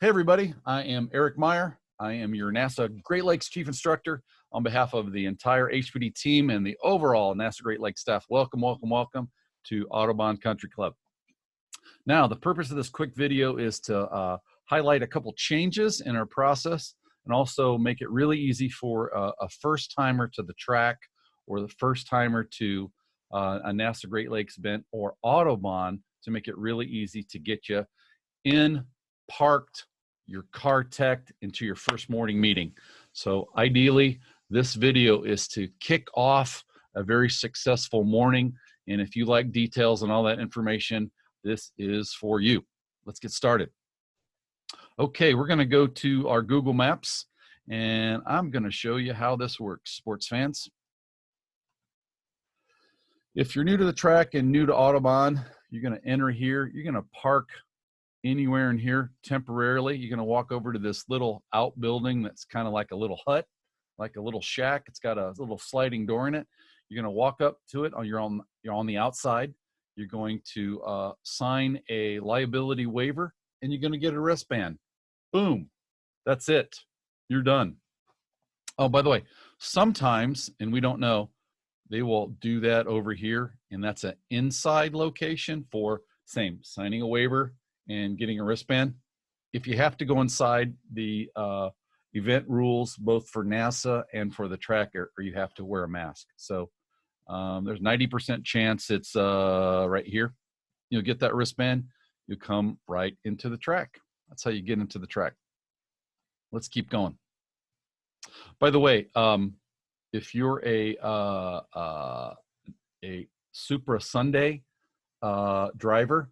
Hey everybody, I am Eric Meyer. I am your NASA Great Lakes Chief Instructor. On behalf of the entire HPD team and the overall NASA Great Lakes staff, welcome to Autobahn Country Club. Now, the purpose of this quick video is to highlight a couple changes in our process and also make it really easy for a first-timer to the track or the first-timer to a NASA Great Lakes event or Autobahn to make it really easy to get you in, parked, your car teched into your first morning meeting. So ideally, this video is to kick off a very successful morning. And if you like details and all that information, this is for you. Let's get started. Okay, we're gonna go to our Google Maps and I'm gonna show you how this works, sports fans. If you're new to the track and new to Autobahn, you're gonna enter here, you're gonna park anywhere in here temporarily. You're going to walk over to this little outbuilding that's kind of like a little hut, like a little shack. It's got a little sliding door in it. You're going to walk up to it. You're on the outside. You're going to sign a liability waiver, and you're going to get a wristband. Boom. That's it. You're done. Oh, by the way, sometimes, and we don't know, they will do that over here, and that's an inside location for same signing a waiver and getting a wristband. If you have to go inside, the event rules both for NASA and for the tracker, or you have to wear a mask. So there's 90% chance it's right here. You'll get that wristband, you come right into the track. That's how you get into the track. Let's keep going. By the way, if you're a Supra Sunday driver,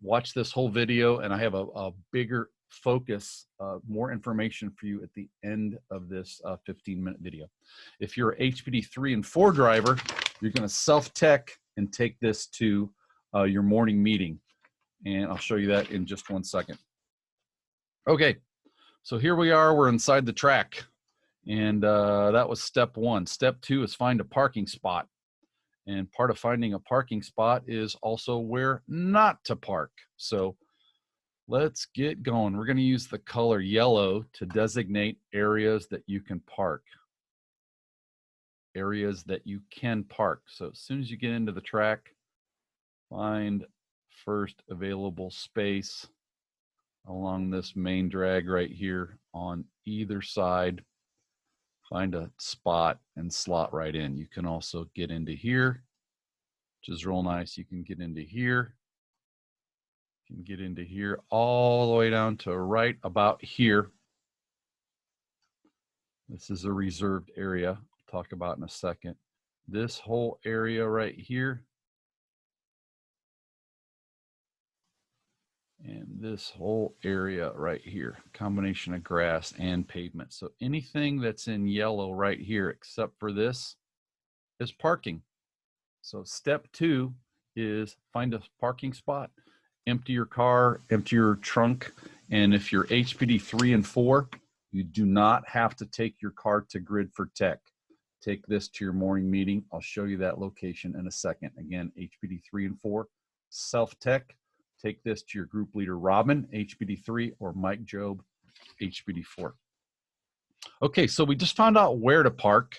watch this whole video, and I have a bigger focus, more information for you at the end of this 15-minute video. If you're a HPD 3 and 4 driver, you're going to self-tech and take this to your morning meeting, and I'll show you that in just one second. Okay, so here we are. We're inside the track, and that was step one. Step two is find a parking spot. And part of finding a parking spot is also where not to park. So let's get going. We're going to use the color yellow to designate areas that you can park. Areas that you can park. So as soon as you get into the track, find first available space along this main drag right here on either side. Find a spot and slot right in. You can also get into here, which is real nice. You can get into here. You can get into here all the way down to right about here. This is a reserved area. I'll talk about in a second. This whole area right here. And this whole area right here, combination of grass and pavement. So anything that's in yellow right here, except for this, is parking. So step two is find a parking spot, empty your car, empty your trunk. And if you're HPD 3 and 4, you do not have to take your car to grid for tech. Take this to your morning meeting. I'll show you that location in a second. Again, HPD 3 and 4, self-tech. Take this to your group leader, Robin, HPD 3, or Mike Job, HPD 4. Okay, so we just found out where to park.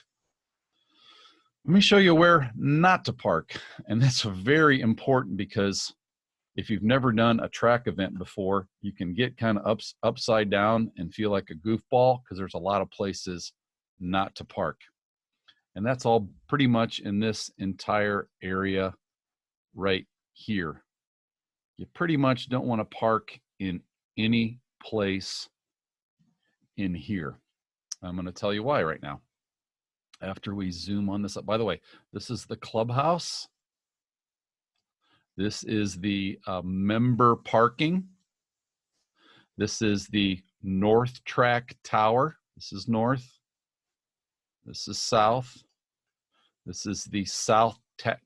Let me show you where not to park. And that's very important because if you've never done a track event before, you can get kind of upside down and feel like a goofball because there's a lot of places not to park. And that's all pretty much in this entire area right here. You pretty much don't want to park in any place in here. I'm going to tell you why right now. After we zoom on this up. By the way, this is the clubhouse. This is the member parking. This is the North Track Tower. This is north. This is south. This is the South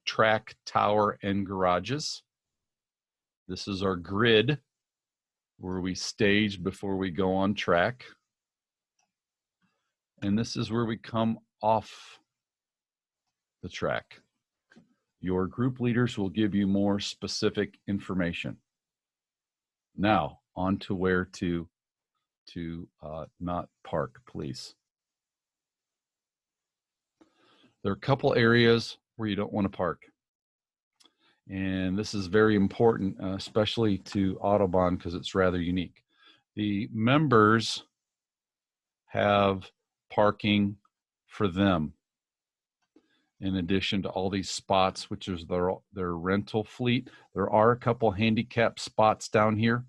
Track Tower and garages. This is our grid where we stage before we go on track. And this is where we come off the track. Your group leaders will give you more specific information. Now, on to where to to not park, please. There are a couple areas where you don't want to park. And this is very important, especially to Autobahn, because it's rather unique. The members have parking for them, in addition to all these spots, which is their rental fleet. There are a couple handicap spots down here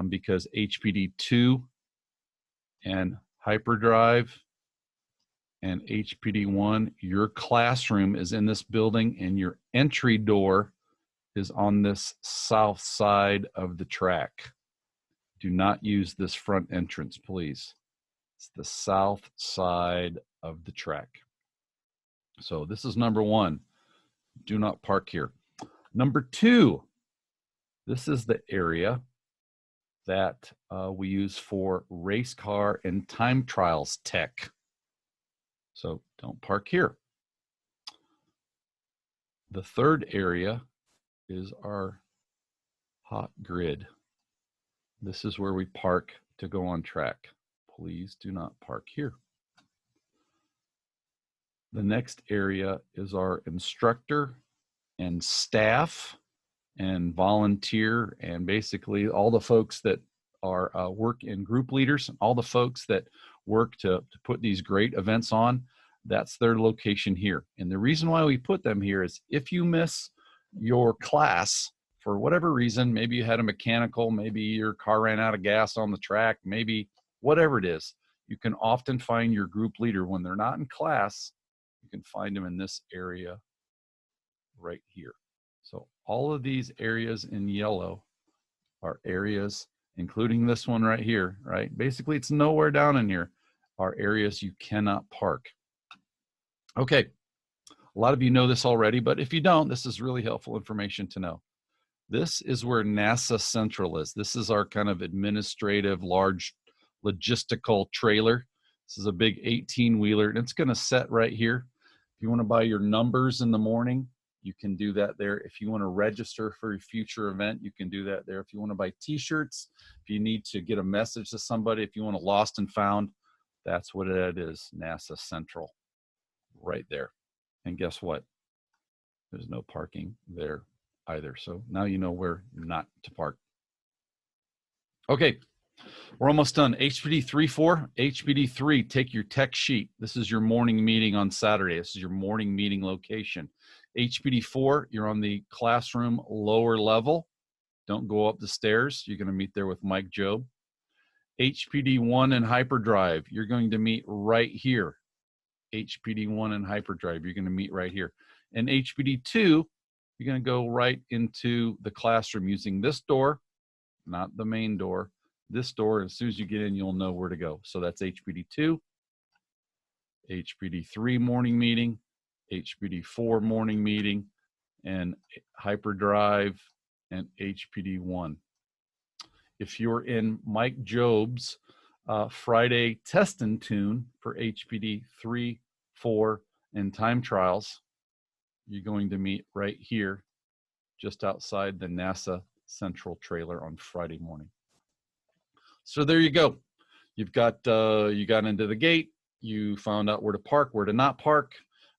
because HPD2 and HyperDrive and HPD1, your classroom is in this building and your entry door is on this south side of the track. Do not use this front entrance, please. It's the south side of the track. So this is number one. Do not park here. Number two, this is the area that we use for race car and time trials tech. So don't park here. The third area is our hot grid. This is where we park to go on track. Please do not park here. The next area is our instructor and staff and volunteer, and basically all the folks that are work in group leaders, and all the folks that work to put these great events on. That's their location here. And the reason why we put them here is if you miss your class for whatever reason, maybe you had a mechanical, maybe your car ran out of gas on the track, maybe whatever it is, you can often find your group leader when they're not in class. You can find them in this area right here. So all of these areas in yellow are areas, including this one right here, right? Basically, it's nowhere down in here, are areas you cannot park. Okay, a lot of you know this already, but if you don't, this is really helpful information to know. This is where NASA Central is. This is our kind of administrative, large logistical trailer. This is a big 18-wheeler, and it's gonna set right here. If you wanna buy your numbers in the morning, you can do that there. If you wanna register for a future event, you can do that there. If you wanna buy t-shirts, if you need to get a message to somebody, if you want a lost and found, that's what it is, NASA Central, right there. And guess what? There's no parking there either. So now you know where not to park. Okay, we're almost done. HPD 3.4, HPD 3, take your tech sheet. This is your morning meeting on Saturday. This is your morning meeting location. HPD 4, you're on the classroom lower level. Don't go up the stairs. You're gonna meet there with Mike Job. HPD 1 and HyperDrive, you're going to meet right here. HPD 1 and HyperDrive, you're gonna meet right here. And HPD 2, you're gonna go right into the classroom using this door, not the main door, this door. As soon as you get in, you'll know where to go. So that's HPD 2, HPD 3 morning meeting, HPD 4 morning meeting, and HyperDrive and HPD 1. If you're in Mike Job's Friday test and tune for HPD 3, 4, and time trials, you're going to meet right here, just outside the NASA Central trailer on Friday morning. So there you go. You've got, you got into the gate, you found out where to park, where to not park.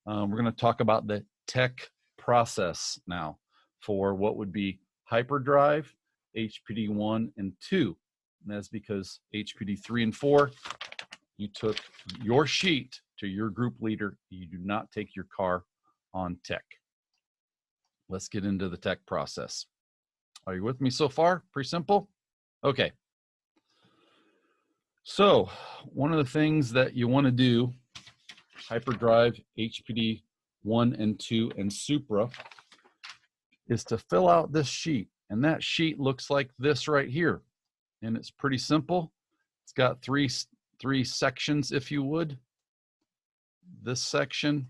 We're gonna talk about the tech process now for what would be HyperDrive, HPD 1 and 2. And that's because HPD 3 and 4, you took your sheet to your group leader. You do not take your car on tech. Let's get into the tech process. Are you with me so far? Pretty simple? Okay. So one of the things that you want to do, HyperDrive, HPD 1 and 2, and Supra, is to fill out this sheet. And that sheet looks like this right here. And it's pretty simple. It's got three sections, if you would. This section,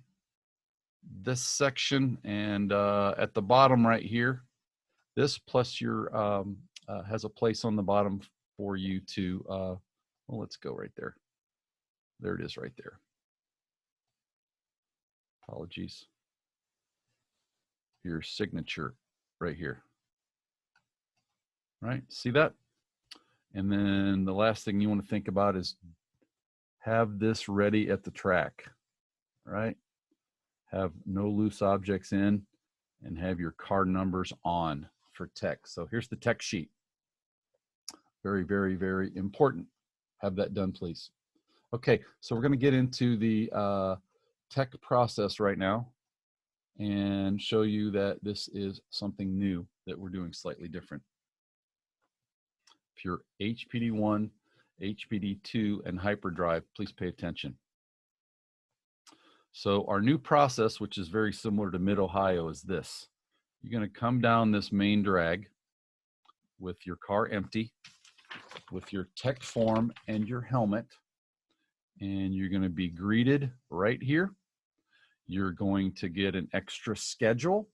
and at the bottom right here, this plus your has a place on the bottom for you to, well, let's go right there. There it is right there. Apologies. Your signature right here. Right, see that? And then the last thing you want to think about is have this ready at the track, right? Have no loose objects in and have your car numbers on for tech. So here's the tech sheet. Very, very, very important. Have that done, please. Okay, so we're going to get into the tech process right now and show you that this is something new that we're doing slightly different. If you're HPD1, HPD2, and HyperDrive, please pay attention. So our new process, which is very similar to Mid-Ohio, is this. You're going to come down this main drag with your car empty, with your tech form and your helmet, and you're going to be greeted right here. You're going to get an extra schedule.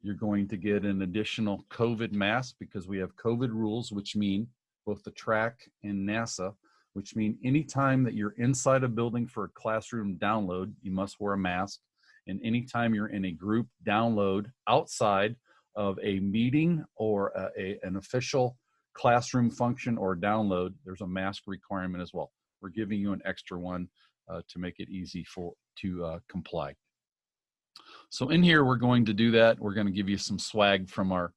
You're going to get an additional COVID mask because we have COVID rules, which mean both the track and NASA, which mean anytime that you're inside a building for a classroom download, you must wear a mask. And anytime you're in a group download outside of a meeting or an official classroom function or download, there's a mask requirement as well. We're giving you an extra one to make it easy to comply. So in here, we're going to do that. We're going to give you some swag from our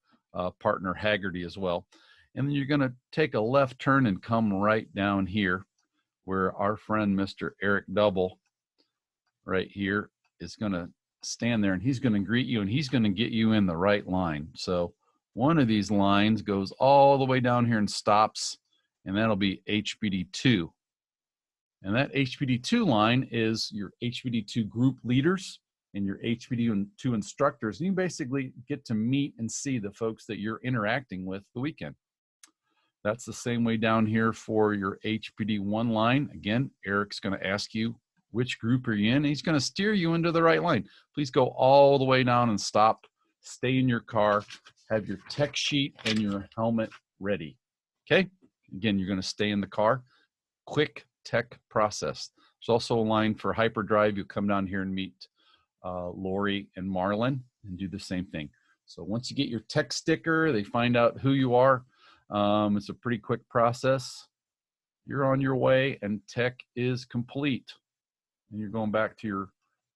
partner Haggerty as well. And then you're going to take a left turn and come right down here where our friend, Mr. Eric Double, right here, is going to stand there, and he's going to greet you, and he's going to get you in the right line. So one of these lines goes all the way down here and stops, and that'll be HPD2. And that HPD2 line is your HPD2 group leaders and your HPD2 instructors. And you basically get to meet and see the folks that you're interacting with the weekend. That's the same way down here for your HPD1 line. Again, Eric's going to ask you which group are you in, and he's going to steer you into the right line. Please go all the way down and stop. Stay in your car. Have your tech sheet and your helmet ready. Okay? Again, you're going to stay in the car. Quick tech process. There's also a line for HyperDrive. You'll come down here and meet Lori and Marlon and do the same thing. So once you get your tech sticker, they find out who you are. It's a pretty quick process. You're on your way and tech is complete. And you're going back to your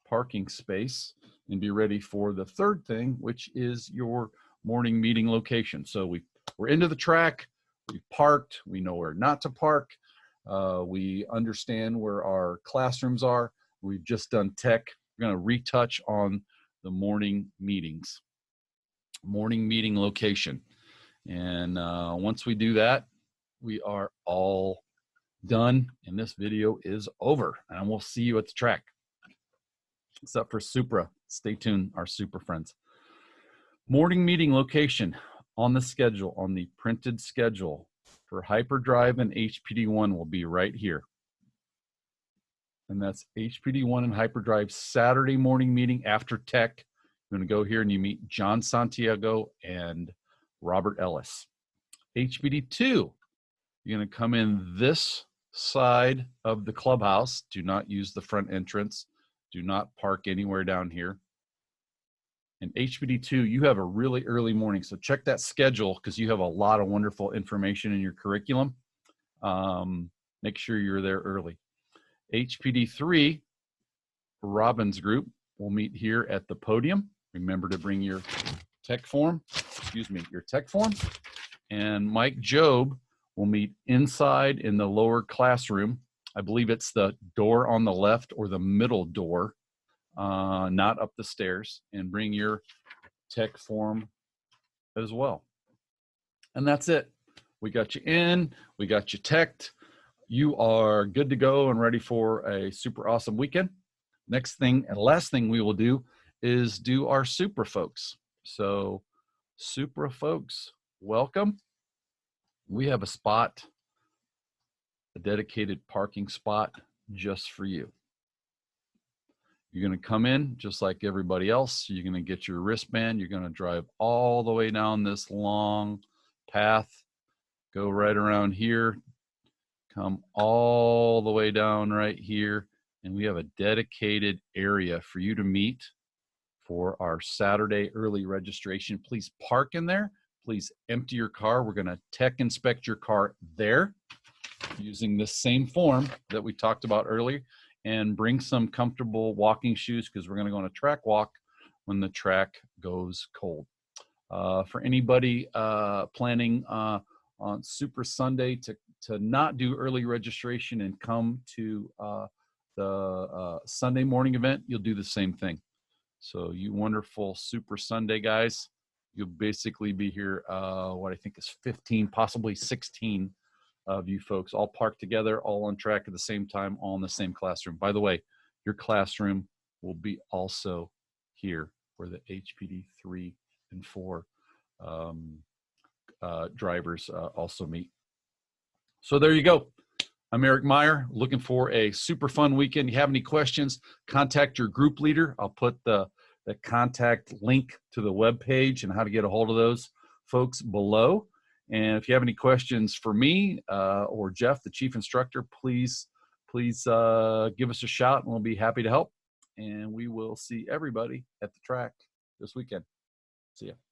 parking space and be ready for the third thing, which is your morning meeting location. So we're into the track, we parked, we know where not to park, we understand where our classrooms are, we've just done tech. We're going to retouch on the morning meetings, morning meeting location. And once we do that, we are all done, and this video is over, and we'll see you at the track. Except for Supra. Stay tuned, our Supra friends. Morning meeting location on the schedule, on the printed schedule for HyperDrive and HPD1 will be right here. And that's HPD1 and HyperDrive Saturday morning meeting after tech. You're going to go here and you meet John Santiago and Robert Ellis. HPD2, you're going to come in this side of the clubhouse. Do not use the front entrance. Do not park anywhere down here. And HPD2, you have a really early morning. So check that schedule because you have a lot of wonderful information in your curriculum. Make sure you're there early. HPD3, Robin's group, will meet here at the podium. Remember to bring your tech form, your tech form. And Mike Job will meet inside in the lower classroom. I believe it's the door on the left or the middle door, not up the stairs, and bring your tech form as well. And that's it. We got you in, we got you teched. You are good to go and ready for a super awesome weekend. Next thing and last thing we will do is do our Supra folks. So Supra folks, welcome. We have a spot, a dedicated parking spot just for you. You're going to come in just like everybody else. You're going to get your wristband. You're going to drive all the way down this long path, go right around here, come all the way down right here, and we have a dedicated area for you to meet for our Saturday early registration. Please park in there. please empty your car. We're going to tech inspect your car there using this same form that we talked about earlier, and bring some comfortable walking shoes because we're going to go on a track walk when the track goes cold. For anybody planning on Supra Sunday to not do early registration and come to the Sunday morning event, you'll do the same thing. So you wonderful Supra Sunday guys, you'll basically be here, what I think is 15, possibly 16 of you folks all parked together, all on track at the same time, all in the same classroom. By the way, your classroom will be also here where the HPD 3 and 4 drivers also meet. So there you go. I'm Eric Meyer, looking for a super fun weekend. You have any questions, contact your group leader. I'll put the contact link to the webpage and how to get a hold of those folks below. And if you have any questions for me or Jeff, the chief instructor, please give us a shout and we'll be happy to help. And we will see everybody at the track this weekend. See ya.